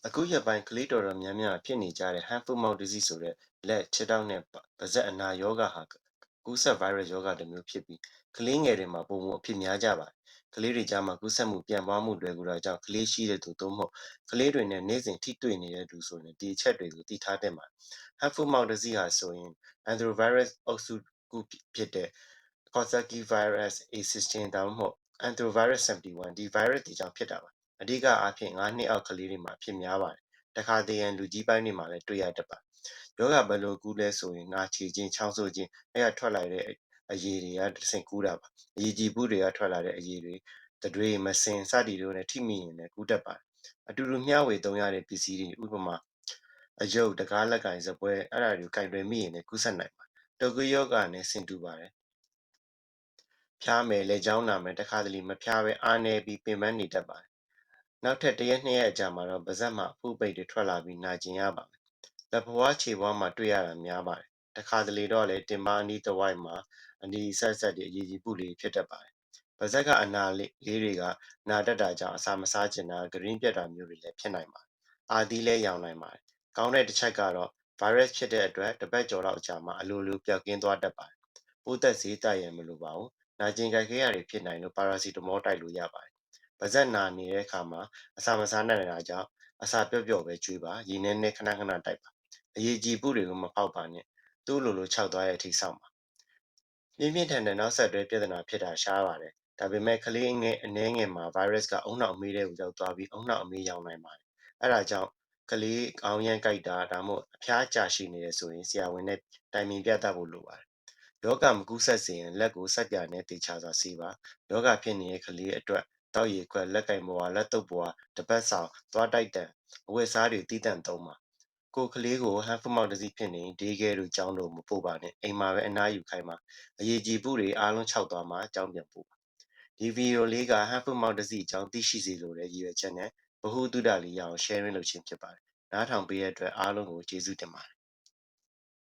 အခုရက်ပိုင်းကလေးတော်တော်များများဖြစ်နေကြတဲ့ hand foot mouth disease ဆိုတဲ့လက်ခြေထောက်နဲ့ပါးစပ်အနာရောဂါဟာကူးစက်ဗိုင်းရပ်စ်ရောဂါတစ်မျိုးဖြစ်ပြီးကလေးငယ်တွေမှာပုံမှန်အဖြစ်များကြပါတယ်။ကလေးတွေကြားမှာကူးစက်မှုပြန့်ပွားမှုလွယ်ကူတာကြောင့်ကလေးရှိတဲ့သူသို့မဟုတ်ကလေးတွေနဲ့နေ့စဉ်ထိတွေ့နေတဲ့သူဆိုရင်ဒီအချက်တွေကိုသိထားသင့်ပါတယ်။ hand foot mouth disease ဟာဆိုရင် anthrovirus အုပ်စုခုဖြစ်တဲ့ Coxsackie virus A16 ဒါမှမဟုတ် anthrovirus 71ဒီ virus တွေကြောင့်ဖြစ်တာပါ။အဓိကအားဖြင့်9နှစ်အောက်ကလေးတွေမှာအဖြစ်များပါတယ်။တခါတရံလူကြီးပိုင်းတွေမှာလည်းတွေ့ရတတ်ပါတယ်။ရောဂါဘယ်လိုကူးလဲဆိုရင်ငါချေခြင်းချောင်းဆိုးခြင်းအဲ့ကထွက်လာတဲ့အရည်တွေကတစ်ဆင့်ကူးတာပါ။အရည်ကြည်ဘူးတွေကထွက်လာတဲ့အရည်တွေတတွေမစင်စသည်တို့နဲ့ထိမိရင်လည်းကူးတတ်ပါတယ်။အတူတူမျှဝေသုံးရတဲ့ပစ္စည်းတွေဥပမာအယုတ်တကားလက်ကင်စပွဲအဲ့ဒါတွေကင်တွယ်မိရင်လည်းကူးစက်နိုင်ပါတယ်။တုပ်ကွေးရောဂါနဲ့ဆင်တူပါတယ်။ဖျားမယ်လက်ချောင်းနာမယ်တခါတလေမဖျားပဲအားနေပြီးပင်ပန်းနေတတ်ပါတယ်။နောက်ထပ်တစ်ရက်နှစ်ရက်အကြာမှာတော့ပါးစပ်မှာအဖုပိတ်တွေထွက်လာပြီးနာကျင်ရပါမယ်။လက်ဖွားခြေဖွားမှာတွေ့ရတာများပါတယ်။တခါတလေတော့လည်းတင်ပါအနီးတစ်ဝိုက်မှာအနီဆက်တွေအရည်ကြည်ပုတွေဖြစ်တတ်ပါတယ်။ပါးစပ်ကအနာလေးတွေကနာတတ်တာကြောင့်အစာမစားချင်တာဂရင်းပြတ်တာမျိုးတွေလည်းဖြစ်နိုင်ပါတယ်။အာသီးလည်းရောင်နိုင်ပါတယ်။ကောင်းတဲ့တစ်ချက်ကတော့ virus ဖြစ်တဲ့အတွက်တစ်ပတ်ကျော်လောက်အကြာမှာအလိုလိုပျောက်ကင်းသွားတတ်ပါတယ်။ပိုးသက်ဆေးတိုက်ရန်မလိုပါဘူး။နာကျင်ကြိုက်ခဲရတွေဖြစ်နိုင်လို့ပါရာစီတမောတိုက်လို့ရပါတယ်။ပါးစပ်နာနေတဲ့အခါမှာအစာမစားနိုင်တာကြောင့်အစာပျော့ပျော့ပဲကျွေးပါရေနည်းနည်းခဏခဏတိုက်ပါအရေးကြီးပုတွေကိုမပေါက်ပါနဲ့သူ့လိုခြောက်သွားရဲ့အထိစောင့်ပါပြင်းပြင်းထန်ထန်နောက်ဆက်တွဲပြဿနာဖြစ်တာရှားပါတယ်ဒါပေမဲ့ကလေးငယ်အနှဲငယ်မှာ virus ကအုံနောက်အမေးတွေကိုရောက်သွားပြီးအုံနောက်အမေးရောင်နိုင်ပါတယ်အဲ့ဒါကြောင့်ကလေးကောင်းရမ်းကြိုက်တာဒါမှမဟုတ်အဖျားကြာရှည်နေတယ်ဆိုရင်ဆရာဝန်နဲ့တိုင်ပင်ပြသဖို့လိုပါတယ်ယောဂမကူးဆက်စေရင်လက်ကိုစက်ပြာနဲ့တေချာစွာဆေးပါယောဂဖြစ်နေတဲ့ကလေးအတွက်တောက်ရည်ခွက်လက်ကင်ဘွားလက်တုပ်ဘွားတပတ်ဆောင်သွားတိုက်တန်အဝတ်စားတွေတည်တံ့သုံးပါကိုကလေးကို hand foot mouth disease ဖြစ်နေ daycare တို့ကျောင်းတို့မပို့ပါနဲ့အိမ်မှာပဲအနားယူခိုင်းပါအရေးကြီးပုတွေအားလုံးခြောက်သွားမှကျောင်းပြန်ပို့ပါဒီဗီဒီယိုလေးက hand foot mouth disease အကြောင်းသိရှိစေလိုတဲ့ရည်ရွယ်ချက်နဲ့ဗဟုသုတလေးရအောင် sharing လုပ်ခြင်းဖြစ်ပါတယ်နားထောင်ပေးတဲ့အတွက်အားလုံးကိုကျေးဇူးတင်ပါတယ်